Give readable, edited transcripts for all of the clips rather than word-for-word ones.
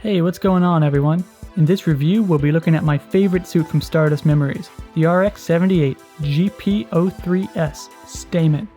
Hey, what's going on everyone? In this review, we'll be looking at my favorite suit from Stardust Memories, the RX-78 GP03S Stamen.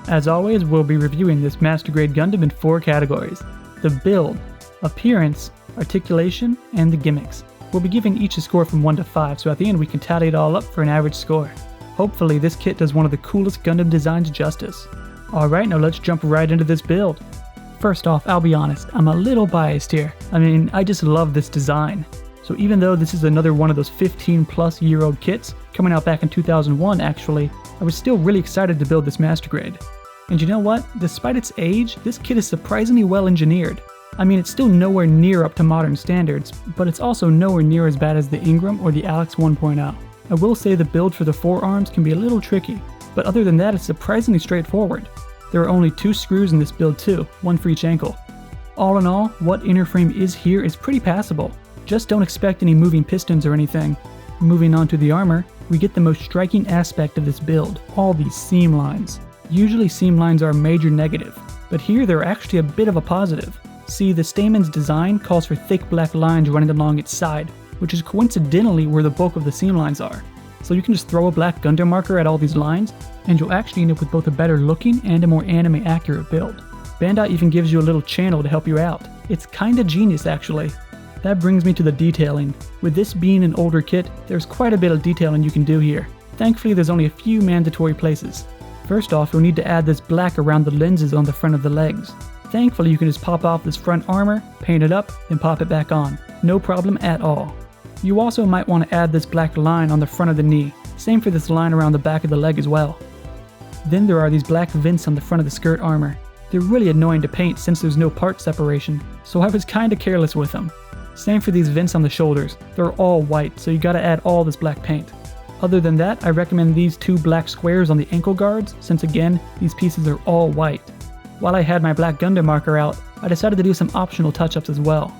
As always, we'll be reviewing this Master Grade Gundam in 4 categories: the build, appearance, articulation, and the gimmicks. We'll be giving each a score from 1 to 5, so at the end we can tally it all up for an average score. Hopefully this kit does one of the coolest Gundam designs justice. Alright, now let's jump right into this build. First off, I'll be honest, I'm a little biased here. I just love this design. So even though this is another one of those 15+ year old kits, coming out back in 2001 actually, I was still really excited to build this Master Grade. And you know what? Despite its age, this kit is surprisingly well engineered. It's still nowhere near up to modern standards, but it's also nowhere near as bad as the Ingram or the Alex 1.0. I will say the build for the forearms can be a little tricky, but other than that it's surprisingly straightforward. There are only 2 screws in this build too, one for each ankle. All in all, what inner frame is here is pretty passable. Just don't expect any moving pistons or anything. Moving on to the armor, we get the most striking aspect of this build, all these seam lines. Usually seam lines are a major negative, but here they're actually a bit of a positive. See, the Stamen's design calls for thick black lines running along its side, which is coincidentally where the bulk of the seam lines are. So you can just throw a black Gundam marker at all these lines, and you'll actually end up with both a better looking and a more anime accurate build. Bandai even gives you a little channel to help you out. It's kinda genius actually. That brings me to the detailing. With this being an older kit, there's quite a bit of detailing you can do here. Thankfully there's only a few mandatory places. First off, you'll need to add this black around the lenses on the front of the legs. Thankfully you can just pop off this front armor, paint it up, then pop it back on. No problem at all. You also might want to add this black line on the front of the knee. Same for this line around the back of the leg as well. Then there are these black vents on the front of the skirt armor. They're really annoying to paint since there's no part separation, so I was kinda careless with them. Same for these vents on the shoulders. They're all white, so you gotta add all this black paint. Other than that, I recommend these 2 black squares on the ankle guards, since again, these pieces are all white. While I had my black Gundam marker out, I decided to do some optional touch-ups as well.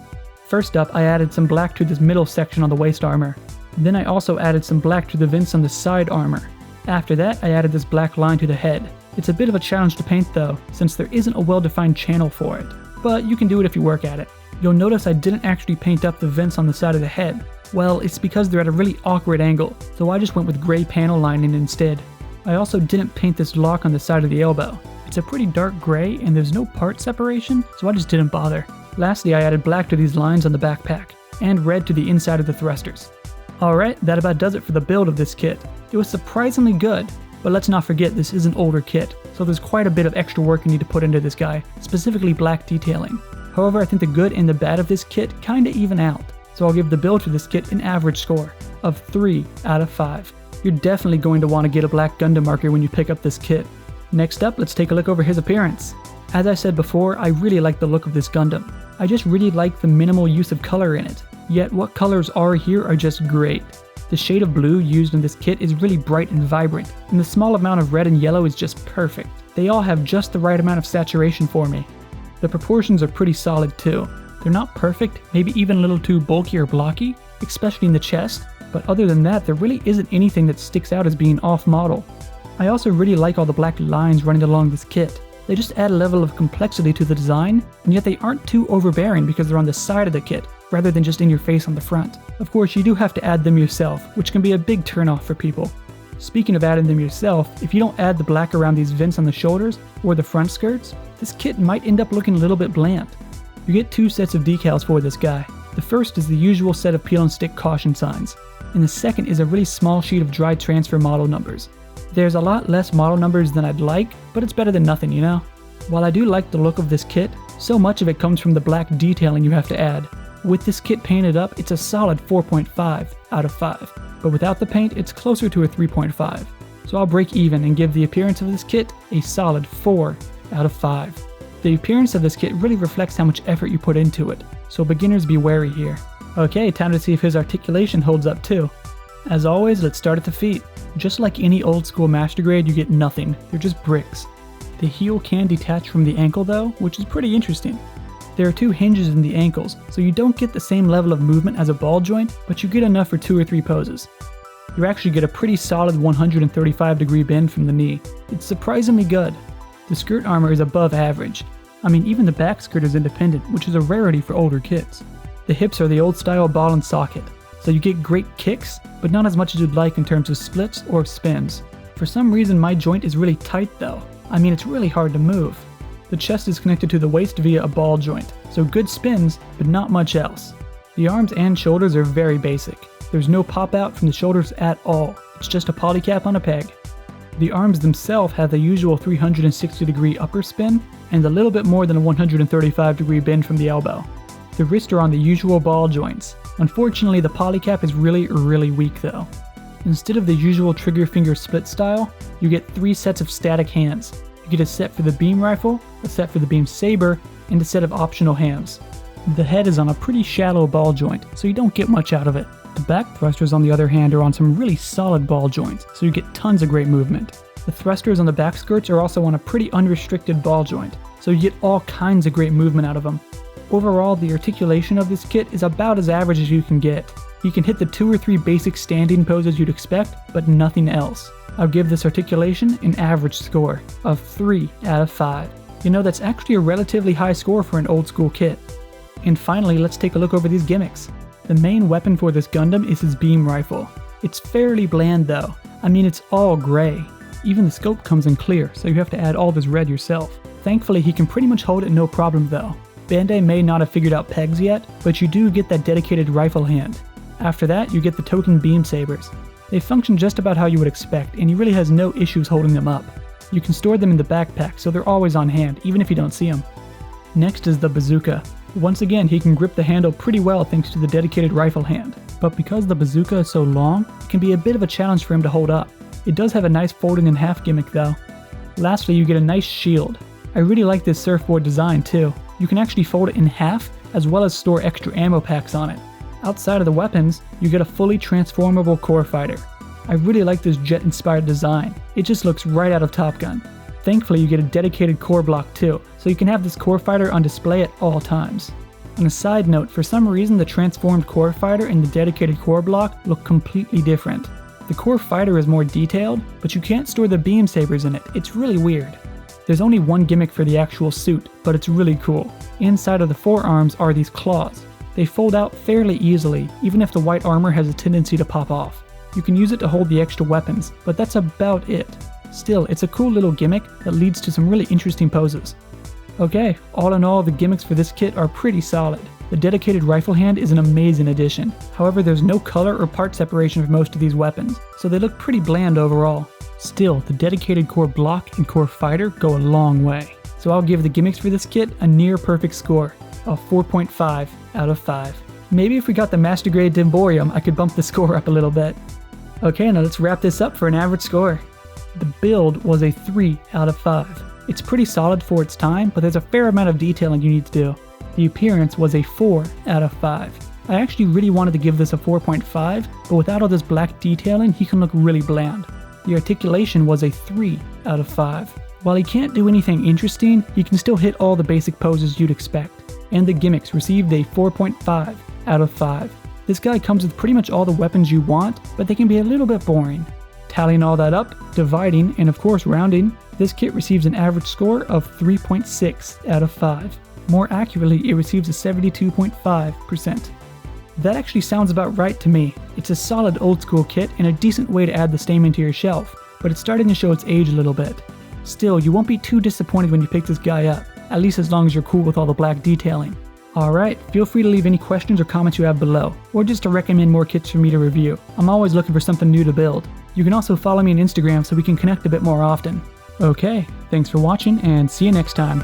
First up, I added some black to this middle section on the waist armor. Then I also added some black to the vents on the side armor. After that, I added this black line to the head. It's a bit of a challenge to paint though, since there isn't a well-defined channel for it. But you can do it if you work at it. You'll notice I didn't actually paint up the vents on the side of the head. Well, it's because they're at a really awkward angle, so I just went with gray panel lining instead. I also didn't paint this lock on the side of the elbow. It's a pretty dark gray and there's no part separation, so I just didn't bother. Lastly, I added black to these lines on the backpack, and red to the inside of the thrusters. Alright, that about does it for the build of this kit. It was surprisingly good, but let's not forget this is an older kit, so there's quite a bit of extra work you need to put into this guy, specifically black detailing. However, I think the good and the bad of this kit kinda even out, so I'll give the build for this kit an average score of 3 out of 5. You're definitely going to want to get a black Gundam marker when you pick up this kit. Next up, let's take a look over his appearance. As I said before, I really like the look of this Gundam. I just really like the minimal use of color in it, yet what colors are here are just great. The shade of blue used in this kit is really bright and vibrant, and the small amount of red and yellow is just perfect. They all have just the right amount of saturation for me. The proportions are pretty solid too. They're not perfect, maybe even a little too bulky or blocky, especially in the chest, but other than that there really isn't anything that sticks out as being off-model. I also really like all the black lines running along this kit. They just add a level of complexity to the design, and yet they aren't too overbearing because they're on the side of the kit, rather than just in your face on the front. Of course, you do have to add them yourself, which can be a big turnoff for people. Speaking of adding them yourself, if you don't add the black around these vents on the shoulders, or the front skirts, this kit might end up looking a little bit bland. You get 2 sets of decals for this guy. The first is the usual set of peel and stick caution signs, and the second is a really small sheet of dry transfer model numbers. There's a lot less model numbers than I'd like, but it's better than nothing, you know? While I do like the look of this kit, so much of it comes from the black detailing you have to add. With this kit painted up, it's a solid 4.5 out of 5, but without the paint, it's closer to a 3.5. So I'll break even and give the appearance of this kit a solid 4 out of 5. The appearance of this kit really reflects how much effort you put into it, so beginners be wary here. Okay, time to see if his articulation holds up too. As always, let's start at the feet. Just like any old school Master Grade, you get nothing, they're just bricks. The heel can detach from the ankle though, which is pretty interesting. There are 2 hinges in the ankles, so you don't get the same level of movement as a ball joint, but you get enough for 2 or 3 poses. You actually get a pretty solid 135-degree bend from the knee. It's surprisingly good. The skirt armor is above average. I mean, even the back skirt is independent, which is a rarity for older kits. The hips are the old style ball and socket, so you get great kicks, but not as much as you'd like in terms of splits or spins. For some reason my joint is really tight though. I mean, it's really hard to move. The chest is connected to the waist via a ball joint, so good spins, but not much else. The arms and shoulders are very basic. There's no pop out from the shoulders at all, it's just a polycap on a peg. The arms themselves have the usual 360-degree upper spin, and a little bit more than a 135-degree bend from the elbow. The wrists are on the usual ball joints. Unfortunately, the polycap is really weak though. Instead of the usual trigger finger split style, you get 3 sets of static hands. You get a set for the beam rifle, a set for the beam saber, and a set of optional hands. The head is on a pretty shallow ball joint, so you don't get much out of it. The back thrusters on the other hand are on some really solid ball joints, so you get tons of great movement. The thrusters on the back skirts are also on a pretty unrestricted ball joint, so you get all kinds of great movement out of them. Overall, the articulation of this kit is about as average as you can get. You can hit the 2 or 3 basic standing poses you'd expect, but nothing else. I'll give this articulation an average score of 3 out of 5. You know, that's actually a relatively high score for an old school kit. And finally, let's take a look over these gimmicks. The main weapon for this Gundam is his beam rifle. It's fairly bland though. I mean, it's all gray. Even the scope comes in clear, so you have to add all this red yourself. Thankfully, he can pretty much hold it no problem though. Bandai may not have figured out pegs yet, but you do get that dedicated rifle hand. After that, you get the token beam sabers. They function just about how you would expect, and he really has no issues holding them up. You can store them in the backpack, so they're always on hand, even if you don't see them. Next is the bazooka. Once again, he can grip the handle pretty well thanks to the dedicated rifle hand. But because the bazooka is so long, it can be a bit of a challenge for him to hold up. It does have a nice folding in half gimmick though. Lastly, you get a nice shield. I really like this surfboard design too. You can actually fold it in half, as well as store extra ammo packs on it. Outside of the weapons, you get a fully transformable core fighter. I really like this jet-inspired design. It just looks right out of Top Gun. Thankfully, you get a dedicated core block too, so you can have this core fighter on display at all times. On a side note, for some reason the transformed core fighter and the dedicated core block look completely different. The core fighter is more detailed, but you can't store the beam sabers in it. It's really weird. There's only one gimmick for the actual suit, but it's really cool. Inside of the forearms are these claws. They fold out fairly easily, even if the white armor has a tendency to pop off. You can use it to hold the extra weapons, but that's about it. Still, it's a cool little gimmick that leads to some really interesting poses. Okay, all in all, the gimmicks for this kit are pretty solid. The dedicated rifle hand is an amazing addition. However, there's no color or part separation for most of these weapons, so they look pretty bland overall. Still, the dedicated core block and core fighter go a long way. So I'll give the gimmicks for this kit a near perfect score of 4.5 out of 5. Maybe if we got the Master Grade Dimborium, I could bump the score up a little bit. Okay, now let's wrap this up for an average score. The build was a 3 out of 5. It's pretty solid for its time, but there's a fair amount of detailing you need to do. The appearance was a 4 out of 5. I actually really wanted to give this a 4.5, but without all this black detailing, he can look really bland. The articulation was a 3 out of 5. While he can't do anything interesting, he can still hit all the basic poses you'd expect. And the gimmicks received a 4.5 out of 5. This guy comes with pretty much all the weapons you want, but they can be a little bit boring. Tallying all that up, dividing, and of course rounding, this kit receives an average score of 3.6 out of 5. More accurately, it receives a 72.5%. That actually sounds about right to me. It's a solid old school kit and a decent way to add the Stamen to your shelf, but it's starting to show its age a little bit. Still, you won't be too disappointed when you pick this guy up, at least as long as you're cool with all the black detailing. Alright, feel free to leave any questions or comments you have below, or just to recommend more kits for me to review. I'm always looking for something new to build. You can also follow me on Instagram so we can connect a bit more often. Okay, thanks for watching and see you next time.